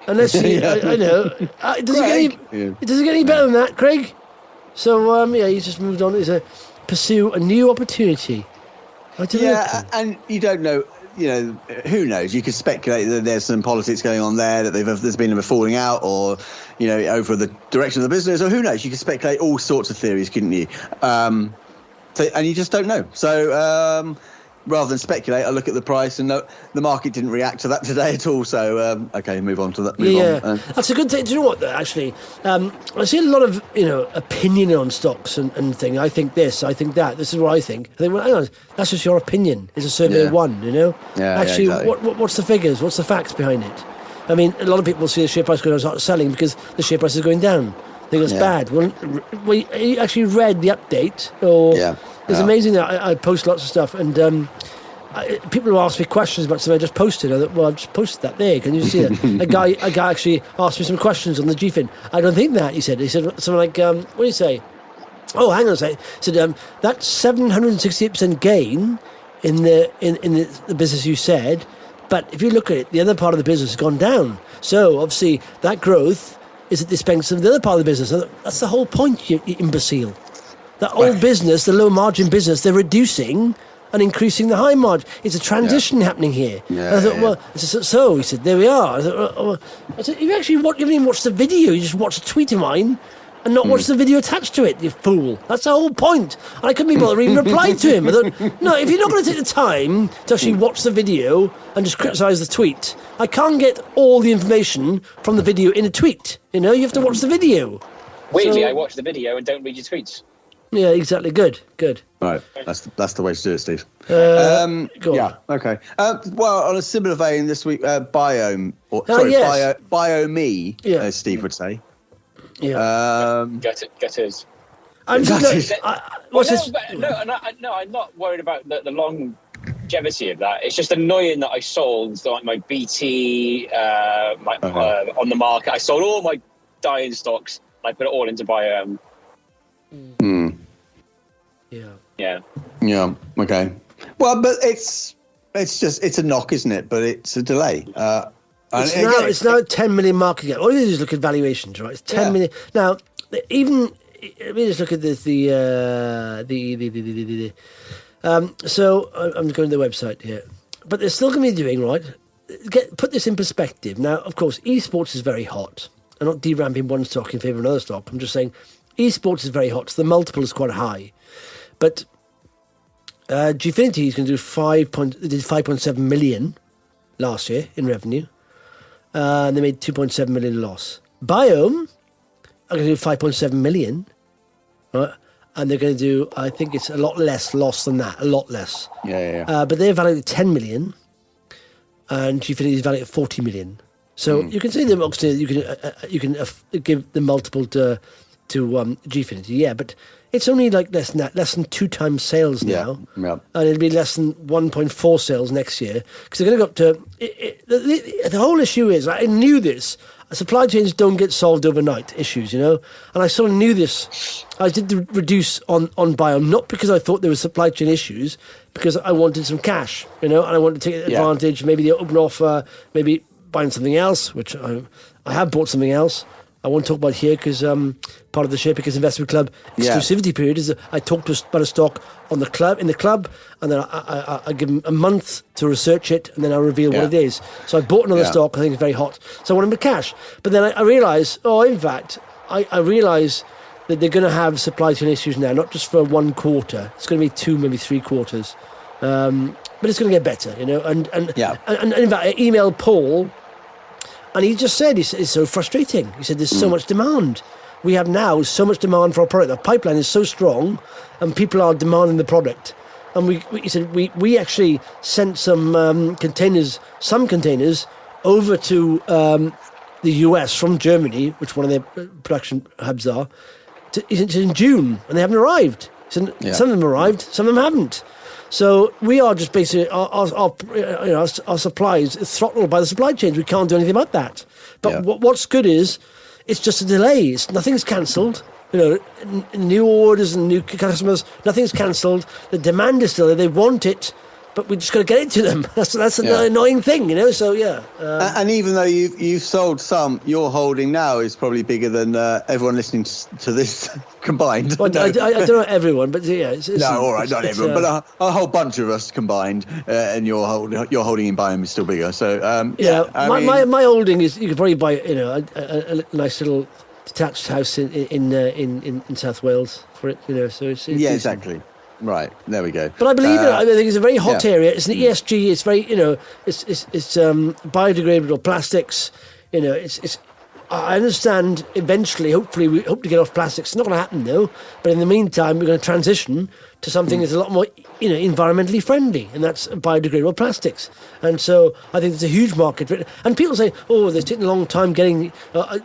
B: Unless you, I know. Does it get any better than that, Craig? So, he's just moved on to pursue a new opportunity. I don't know.
C: And you don't know, who knows? You could speculate that there's some politics going on there, that there's been a falling out, or, over the direction of the business, or who knows? You could speculate all sorts of theories, couldn't you? And you just don't know. So, rather than speculate, I look at the price, and the market didn't react to that today at all. So, move on to that. Move on.
B: That's a good thing. Do you know what, actually? I see a lot of, opinion on stocks and things. I think this, I think that. This is what I think. I think, well, hang on, that's just your opinion. It's a survey of one,
C: Yeah,
B: actually,
C: exactly.
B: what's the figures? What's the facts behind it? I mean, a lot of people see the share price going down and start selling because the share price is going down. They think it's bad. Well, you actually read the update? It's amazing that I post lots of stuff, and people who ask me questions about something I just posted. I thought, well, I've just posted that there. Can you see it? a guy actually asked me some questions on the GFIN. I don't think that, he said something like, what do you say? Oh, hang on a second. He said, that's 768% gain in the business you said, but if you look at it, the other part of the business has gone down. So, obviously, that growth is at the expense of the other part of the business. That's the whole point, you imbecile. That old business, the low margin business, they're reducing and increasing the high margin. It's a transition happening here. I thought, so he said, there we are. I said, you haven't even watched the video. You just watched a tweet of mine and not watched the video attached to it, you fool. That's the whole point. And I couldn't be bothered even replying to him. I thought, no, if you're not going to take the time to actually watch the video and just criticise the tweet, I can't get all the information from the video in a tweet. You have to watch the video.
D: Weirdly, I watch the video and don't read your tweets.
B: Yeah, exactly. Good.
C: Right, that's the way to do it, Steve.
B: Go on.
C: Okay. Well, on a similar vein, this week, Biome, Biome, as Steve would say.
B: Yeah.
D: Get his.
B: I'm just what's this?
D: No, I'm not worried about the longevity of that. It's just annoying that I sold like my BT on the market. I sold all my dying stocks. I put it all into Biome. Yeah.
C: Okay. Well, but it's a knock, isn't it? But it's a delay.
B: It's now 10 million market cap. All you do is look at valuations, right? It's 10 million. Now, even let me just look at this. So I'm going to the website here, but they're still going to be doing right. Put this in perspective. Now, of course, esports is very hot. I'm not deramping one stock in favour of another stock. I'm just saying esports is very hot, so the multiple is quite high. But Gfinity is going to do 5.7 million last year in revenue. And they made 2.7 million loss. Biome are going to do 5.7 million. Right? And they're going to do, I think it's a lot less loss than that. A lot less. But they're valued at 10 million. And Gfinity is valued at 40 million. So you can say that obviously you can give the multiple to Gfinity, but it's only like less than 2 times sales now, and it'll be less than 1.4 sales next year because they're going to go up to. The whole issue is I knew this. Supply chains don't get solved overnight. Issues, and I sort of knew this. I did reduce on Biome not because I thought there were supply chain issues, because I wanted some cash, and I wanted to take advantage. Maybe the open offer, maybe buying something else, which I have bought something else. I won't talk about here because part of the Share Pickers Investment Club exclusivity period is that I talk about a stock in the club, and then I give them a month to research it, and then I reveal what it is. So I bought another stock. I think it's very hot, so I want them to cash. But then I realise, I realise that they're going to have supply chain issues now, not just for 1 quarter. It's going to be 2, maybe 3 quarters. But it's going to get better, And in fact, I emailed Paul, and he just said it's so frustrating. He said there's so much demand. We have now so much demand for our product. The pipeline is so strong, and people are demanding the product. And he said we actually sent some containers over to the US from Germany, which one of their production hubs are. It's in June, and they haven't arrived. So some of them arrived, some of them haven't. So we are just basically our supplies is throttled by the supply chains. We can't do anything about that. But what's good is it's just a delay. Nothing's cancelled. New orders and new customers. Nothing's cancelled. The demand is still there. They want it, but we just got to get it to them. That's an annoying thing, So
C: and even though you've sold some, your holding now is probably bigger than everyone listening to this combined.
B: Well, I don't know everyone, but it's
C: no, all right, not everyone, but a whole bunch of us combined, and your holding in Biome is still bigger. So
B: my holding is, you could probably buy a nice little detached house in South Wales for it. So it's
C: exactly. Right, there we go.
B: But I believe it. I think it's a very hot area. It's an ESG. It's very, it's biodegradable plastics. It's. I understand. Eventually, hopefully, we hope to get off plastics. It's not going to happen though. But in the meantime, we're going to transition to something that's a lot more, environmentally friendly, and that's biodegradable plastics. And so I think there's a huge market for it. And people say, "Oh, they're taking a long time getting."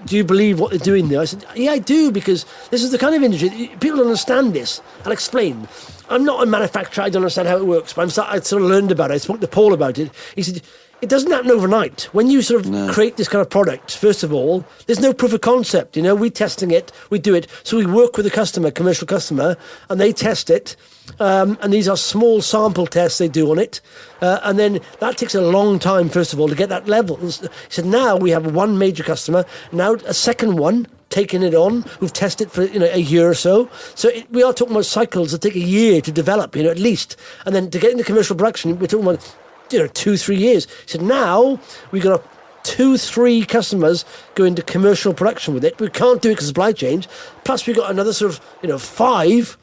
B: Do you believe what they're doing there? I said, "Yeah, I do, because this is the kind of industry people don't understand this." I'll explain. I'm not a manufacturer. I don't understand how it works, but I sort of learned about it. I spoke to Paul about it. He said, it doesn't happen overnight. When you sort of create this kind of product, first of all, there's no proof of concept. We're testing it, we do it. So we work with a commercial customer, and they test it. And these are small sample tests they do on it. And then that takes a long time, first of all, to get that level. He said, now we have one major customer, now a second one, taking it on, who've tested for a year or so. So we are talking about cycles that take a year to develop, at least, and then to get into commercial production, we're talking about 2-3 years. He said now we've got 2-3 customers go into commercial production with it. We can't do it because of supply chains. Plus we've got another sort of 5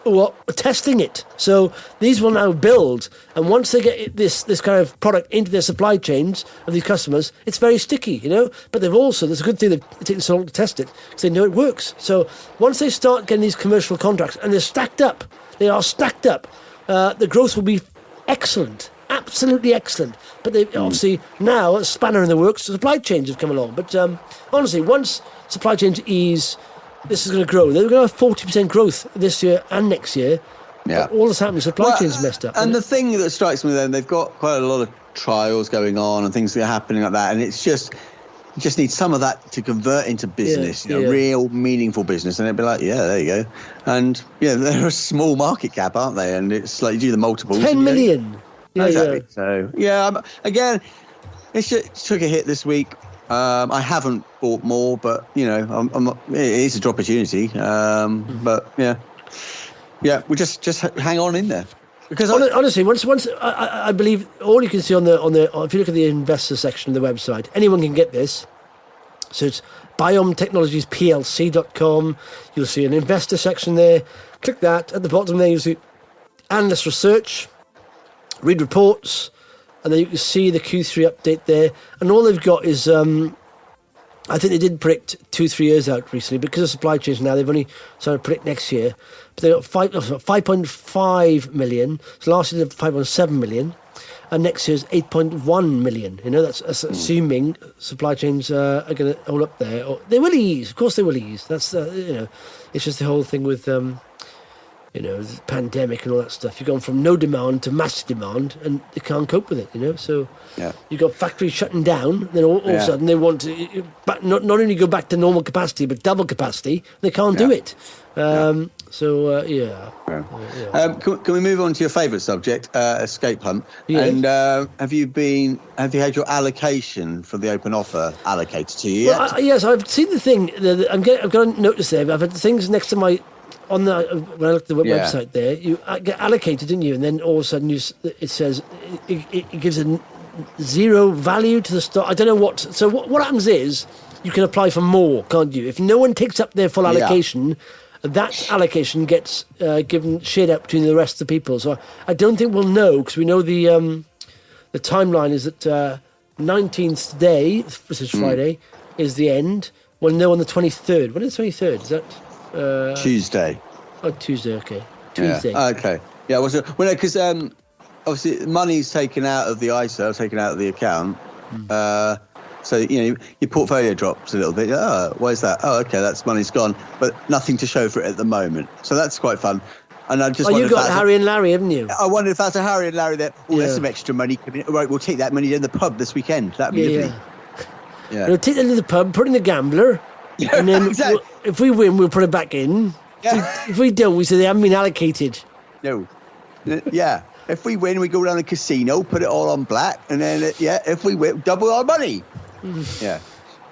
B: who are testing it. So these will now build, and once they get this kind of product into their supply chains of these customers, it's very sticky, But they've also, there's a good thing they've taken so long to test it, because they know it works. So once they start getting these commercial contracts, and they are stacked up, the growth will be excellent, absolutely excellent. But they obviously now a spanner in the works. Supply chains have come along, but honestly, once supply chains ease, this is going to grow. They're going to have 40% growth this year and next year. Yeah. But all that's happening, supply chains messed up.
C: And the thing that strikes me then, they've got quite a lot of trials going on and things that are happening like that. And it's just, you just need some of that to convert into business, real meaningful business. And it'd be like, there you go. And they're a small market cap, aren't they? And it's like you do the multiples.
B: 10 million.
C: Yeah, exactly. So, again, it took a hit this week. I haven't bought more, but I'm not, it is a good opportunity. But we just hang on in there, because
B: honestly, once I believe all you can see on the if you look at the investor section of the website, anyone can get this. So it's biomtechnologiesplc.com. You'll see an investor section there. Click that. At the bottom there, you'll see analyst research, read reports. And then you can see the Q3 update there. And all they've got is, I think they did predict 2-3 years out recently. Because of supply chains now, they've only started to predict next year. But they've got 5.5 million. So last year they did 5.7 million. And next year's 8.1 million. That's assuming supply chains are going to hold up there. Or they will ease. Of course they will ease. That's, it's just the whole thing with... the pandemic and all that stuff. You've gone from no demand to massive demand, and they can't cope with it, So you've got factories shutting down, then all of a sudden they want to not only go back to normal capacity, but double capacity. They can't do it. So yeah.
C: Can we move on to your favourite subject, escape hunt?
B: Yeah.
C: And have you had your allocation for the open offer allocated to you yet?
B: Well, yes, I've seen the thing. I've got a notice there. I've had the things next to my when I looked at the website there. You get allocated, didn't you? And then all of a sudden it says it gives a zero value to the stock. I don't know what. So what happens is you can apply for more, can't you? If no one takes up their full allocation. That allocation gets shared out between the rest of the people. So I don't think we'll know, because we know the timeline is that 19th today, which is Friday, is the end. We'll know on the 23rd. When is the 23rd? Is that
C: Tuesday?
B: Oh, Tuesday. Okay, Tuesday.
C: Yeah. Okay. Yeah. Well, no, because obviously money's taken out of the ISA, taken out of the account. So, your portfolio drops a little bit. Oh, where's that? Oh, okay, that's money's gone, but nothing to show for it at the moment. So that's quite fun. And I just
B: you've got Harry and Larry, haven't you?
C: I wonder if that's a Harry and Larry there. Oh, there's some extra money coming in. Right, we'll take that money in the pub this weekend. That'd be lovely. Yeah.
B: We'll take it to the pub, put it in the gambler, and then
C: exactly.
B: If we win, we'll put it back in.
C: Yeah.
B: If we don't, we say they haven't been allocated.
C: No. Yeah. If we win, we go down to the casino, put it all on black, and then, if we win, double our money. Yeah.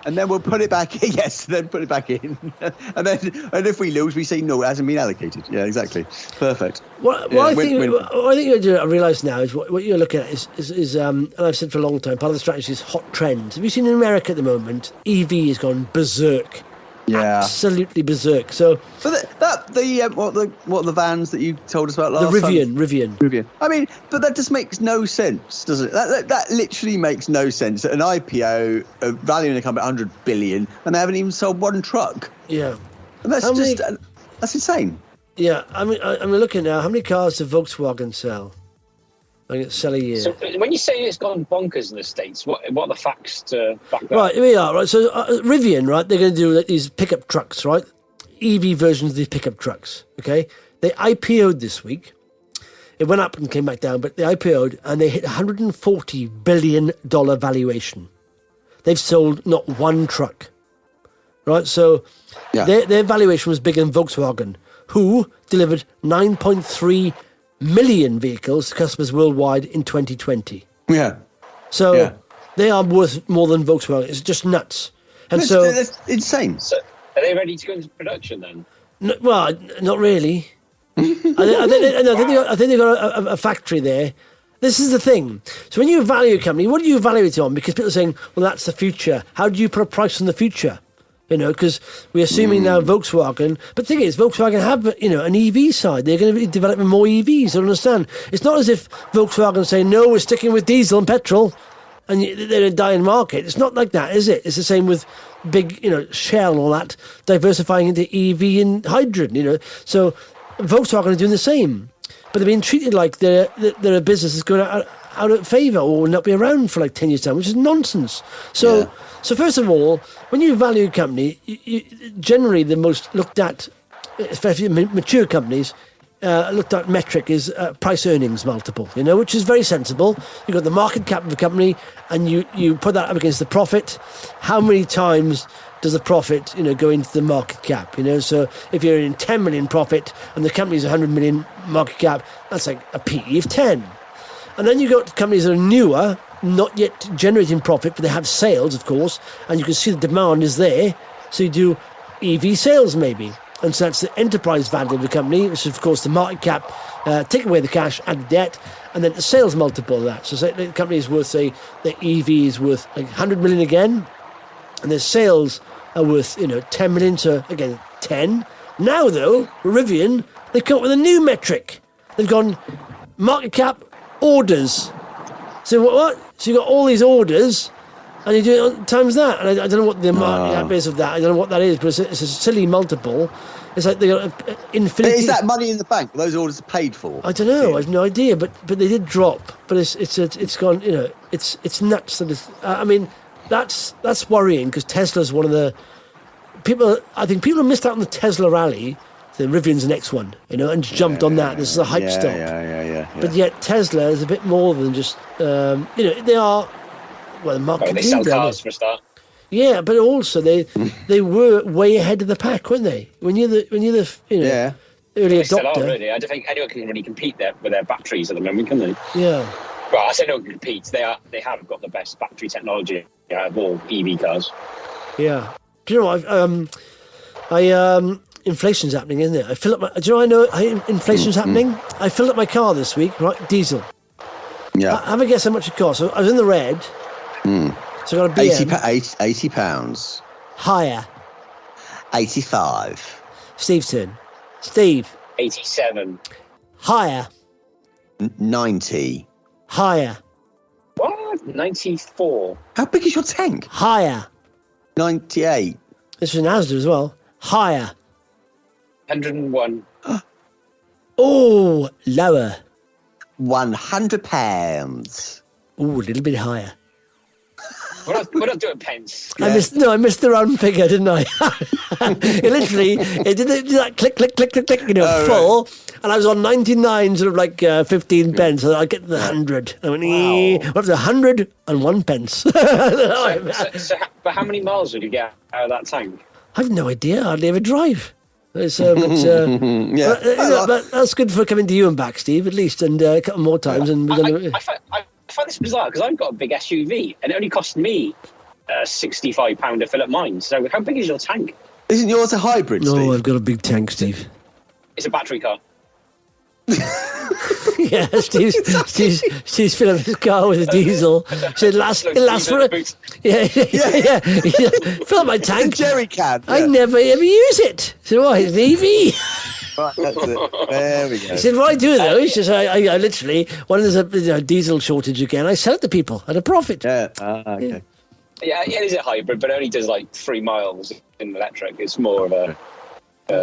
C: And then we'll put it back in. Yes, then put it back in. and if we lose, we say, no, it hasn't been allocated. Yeah, exactly. Perfect.
B: What I think I realise now is what you're looking at is and I've said for a long time, part of the strategy is hot trends. Have you seen in America at the moment, EV has gone berserk.
C: Yeah,
B: absolutely berserk. So,
C: but what the vans that you told us about last
B: time?
C: The
B: Rivian.
C: I mean, but that just makes no sense, does it? That literally makes no sense. An IPO valuing a company at 100 billion, and they haven't even sold one truck.
B: Yeah,
C: and that's insane.
B: Yeah, I mean, I'm looking now. How many cars does Volkswagen sell? Sell a year.
D: So when you say it's gone bonkers in the States, what are the facts to back that?
B: Right, here we are. Right, so Rivian, right? They're going to do these pickup trucks, right? EV versions of these pickup trucks. Okay, they IPO'd this week. It went up and came back down, but they IPO'd and they hit $140 billion valuation. They've sold not one truck, right? So their valuation was bigger than Volkswagen, who delivered 9.3 million vehicles to customers worldwide in 2020.
C: Yeah.
B: So they are worth more than Volkswagen. It's just nuts. And
C: that's insane.
D: So are they ready to go into production then?
B: Well, not really. I think they've got a factory there. This is the thing. So when you value a company, what do you value it on? Because people are saying, well, that's the future. How do you put a price on the future? Because we're assuming now Volkswagen. But the thing is, Volkswagen have, an EV side. They're going to be developing more EVs. I don't understand. It's not as if Volkswagen say, no, we're sticking with diesel and petrol, and they're in a dying market. It's not like that, is it? It's the same with big, Shell and all that, diversifying into EV and hydrogen, So Volkswagen are doing the same. But they're being treated like they're a business that's going out of favour or will not be around for like 10 years' time, which is nonsense. So first of all, when you value a company, you generally the most looked at, especially mature companies, looked at metric is price earnings multiple, which is very sensible. You've got the market cap of a company and you put that up against the profit. How many times does the profit, go into the market cap, So if you're in 10 million profit and the company's 100 million market cap, that's like a PE of 10. And then you've got companies that are newer, not yet generating profit, but they have sales, of course, and you can see the demand is there. So you do EV sales maybe. And so that's the enterprise value of the company, which is, of course, the market cap, take away the cash, add the debt, and then the sales multiple of that. So say the company is worth, say, the EV is worth like 100 million again, and their sales are worth, 10 million, so again, 10. Now, though, Rivian, they've come up with a new metric. They've gone market cap, orders. So what? So you've got all these orders, and you do it times that. And I don't know what the market cap is of that. I don't know what that is, but it's a silly multiple. It's like they got infinity.
C: Is that money in the bank? Those orders are paid for?
B: I don't know. I have no idea. But they did drop. But it's gone. It's nuts. That's worrying because Tesla's one of the people. I think people have missed out on the Tesla rally. The Rivian's the next one, and jumped on that. This is a hype stock.
C: Yeah.
B: But yet Tesla is a bit more than just, they are, well, the market
D: they sell cars for a start.
B: Yeah, but also they were way ahead of the pack, weren't they? When you're the early
D: They still are,
B: adopter.
D: really. I don't think anyone can really compete there with their batteries at the moment, can they?
B: Yeah.
D: Well, I say no one can compete. They have got the best battery technology out of all EV cars.
B: Yeah. Do you know what? Inflation's happening, isn't it? I fill up my. Do you know? Inflation's happening. I filled up my car this week, right? Diesel.
C: Yeah.
B: Have a guess how much it cost. So I was in the red. So I got a BM.
C: £80.
B: Higher.
C: 85.
B: Steve's turn. Steve.
D: 87.
B: Higher.
C: 90.
B: Higher.
D: What? 94.
C: How big is your tank?
B: Higher.
C: 98.
B: This was in Asda as well. Higher.
D: 101.
B: Oh, lower.
C: £100.
B: Oh, a little bit higher.
D: We're not doing pence.
B: I missed the round figure, didn't I? It did that click, click, click, click, click, full. Right. And I was on 99, sort of like 15 pence. So I get to the 100. I went, wow. Up to 101 pence.
D: But how many miles would you get out of that tank?
B: I have no idea. I hardly ever drive. But that's good for coming to you and back, Steve, at least, and a couple more times. And
D: I find this bizarre because I've got a big SUV and it only cost me £65 to fill up mine. So how big is your tank?
C: Isn't yours a hybrid, Steve?
B: No, I've got a big tank, Steve.
D: It's a battery car.
B: Yeah, Steve's filling up his car with a diesel. So it lasts for a... Yeah. Fill up my tank.
C: It's a jerry can. Yeah.
B: I never ever use it. So it's an EV.
C: Right, that's it. There we go.
B: He said, what I do though is just I literally, when there's a diesel shortage again, I sell it to people at a profit.
C: Yeah. Okay.
D: Yeah, it is a hybrid, but it only does like 3 miles in electric. It's more of a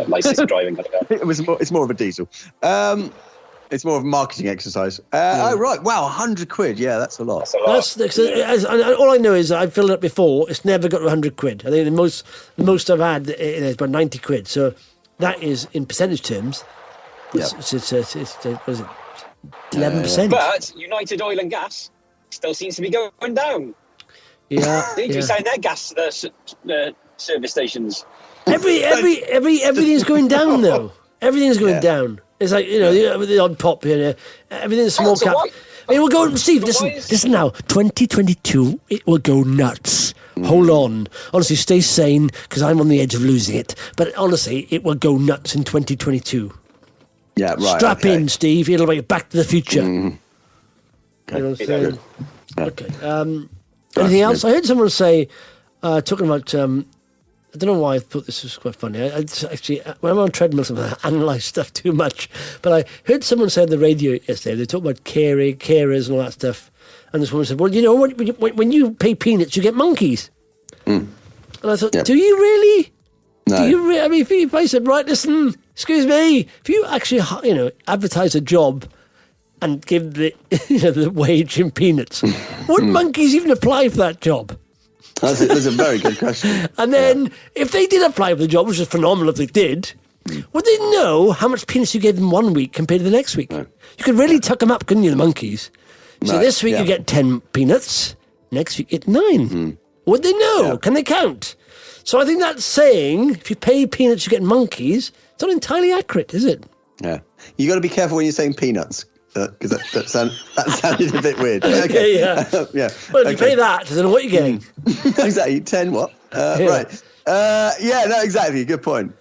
D: licensed driving kind of car.
C: It's more of a diesel. It's more of a marketing exercise. Oh, right. Wow, 100 quid. Yeah, that's a lot.
D: That's a lot.
B: All I know is I've filled it up before. It's never got to 100 quid. I think the most I've had is about 90 quid. So that is, in percentage terms, it's what is it, 11%.
D: But United Oil and Gas still seems to be going down.
B: Yeah.
D: They need to be selling their gas to the service stations.
B: Everything's going down though. Everything's going down. It's like, the odd pop here. Everything's small cap. It will go, Steve, listen now. 2022, it will go nuts. Hold on. Honestly, stay sane, because I'm on the edge of losing it. But honestly, it will go nuts in 2022.
C: Yeah, right.
B: Strap in, Steve. It'll be Back to the Future.
C: Okay.
B: Okay. Anything else? I heard someone say, talking about... I don't know why I thought this was quite funny. I actually, when I'm on treadmills, I analyse stuff too much. But I heard someone say on the radio yesterday, they talk about carers and all that stuff. And this woman said, well, when you pay peanuts, you get monkeys. And I thought, do you really?
C: No.
B: Do you I mean, if I said, right, listen, excuse me, if you actually, advertise a job and give the wage in peanuts, would monkeys even apply for that job?
C: That's a very good question.
B: And then, if they did apply for the job, which is phenomenal if they did, would they know how much peanuts you gave them 1 week compared to the next week? No. You could really tuck them up, couldn't you, the monkeys? So this week you get 10 peanuts, next week you get 9. Would they know? Yeah. Can they count? So I think that's saying, if you pay peanuts, you get monkeys. It's not entirely accurate, is it?
C: Yeah. You got to be careful when you're saying peanuts. Because that sounded a bit weird.
B: Okay, yeah.
C: Yeah.
B: Well, if you pay that, I don't know what you're getting.
C: Exactly, 10 what? Right. No, exactly. Good point.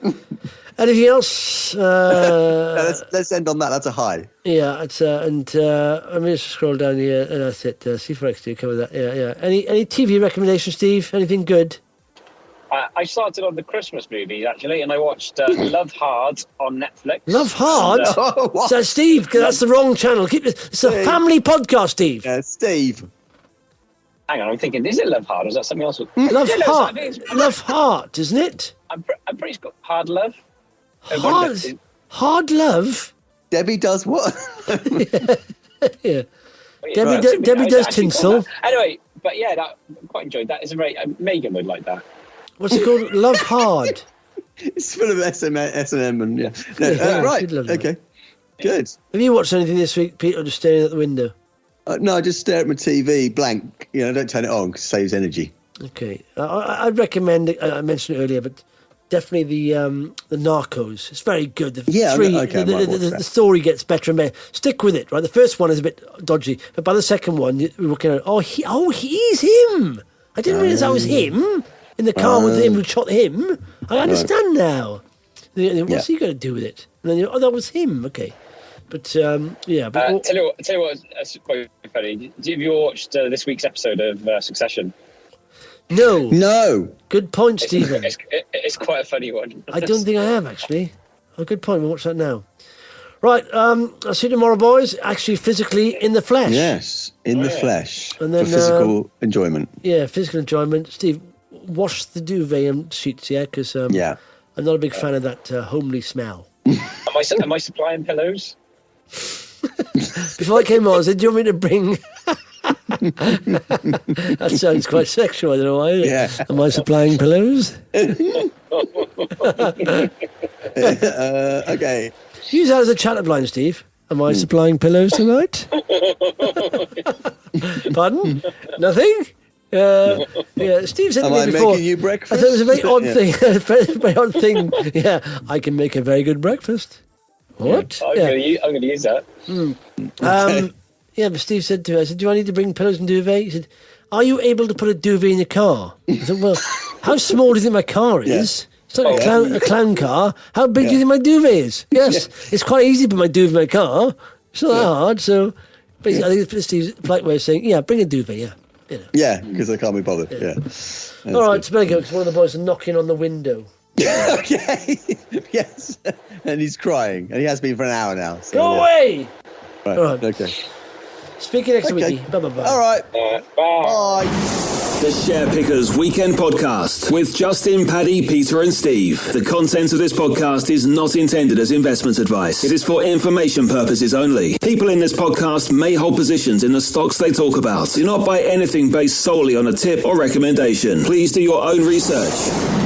B: Anything else?
C: Let's end on that. That's a high.
B: Yeah, it's let me just scroll down here, and that's it. See if I can cover that. Yeah. Any TV recommendations, Steve? Anything good?
D: I started on the Christmas movies, actually, and I watched Love Hard on Netflix.
B: Love Hard?
C: What?
B: So, Steve, that's the wrong channel. It's a family podcast, Steve.
C: Yeah, Steve.
D: Hang on, I'm thinking, is it Love Hard, or is that something else?
B: Love Heart, isn't it?
D: I'm pretty sure Hard Love.
B: Hard Love?
C: Debbie does what?
B: Yeah. Debbie does tinsel.
D: Anyway, but yeah, I quite enjoyed that. It's a very... Megan would like that.
B: What's it called? Love Hard.
C: It's full of S&M and yeah. No, right. Okay. Good.
B: Have you watched anything this week, Pete, or just staring at the window?
C: No, I just stare at my TV blank. Don't turn it on because it saves energy.
B: Okay. I'd recommend, I mentioned it earlier, but definitely the Narcos. It's very good. The story gets better and better. Stick with it, right? The first one is a bit dodgy, but by the second one, you're looking at, he's him. I didn't realise that was him in the car with him who shot him. I understand now. What's he got to do with it? And then that was him. Okay, but Tell you what,
D: that's quite funny. Have you watched this week's episode of Succession?
B: No. Good point, Stephen.
D: It's quite a funny one.
B: I don't think I have, actually. Good point. We'll watch that now. Right, I'll see you tomorrow, boys. Actually, physically in the flesh.
C: Yes, in the flesh.
B: And then,
C: for physical enjoyment.
B: Yeah, physical enjoyment. Steve, wash the duvet and sheets, yeah? Because I'm not a big fan of that homely smell.
D: Am I supplying pillows?
B: Before I came on, I said, do you want me to bring... That sounds quite sexual, I don't know why.
C: Yeah.
B: Am I supplying pillows?
C: Okay.
B: Use that as a chat line, Steve. Am I supplying pillows tonight? Pardon? Nothing? Steve said to me before.
C: Making you breakfast?
B: I thought it was a very odd thing. Very odd thing. Yeah, I can make a very good breakfast. What?
D: I'm going to use that.
B: Yeah, but Steve said to me, I said, do I need to bring pillows and duvet? He said, are you able to put a duvet in your car? I said, well, how small do you think my car is? It's not a clown car. How big do you think my duvet is? Yes, it's quite easy to put my duvet in my car. It's not that hard. So basically, I think it's Steve's polite way of saying, bring a duvet,
C: Yeah, because I can't be bothered. Yeah.
B: All right, it's better go because one of the boys are knocking on the window.
C: Okay. Yes. And he's crying. And he has been for an hour now. So,
B: go away!
C: Right.
B: All right.
C: Okay.
B: Speaking next week. Bye-bye.
C: All right.
D: Bye.
A: The Share Pickers Weekend Podcast with Justin, Paddy, Peter and Steve. The content of this podcast is not intended as investment advice. It is for information purposes only. People in this podcast may hold positions in the stocks they talk about. Do not buy anything based solely on a tip or recommendation. Please do your own research.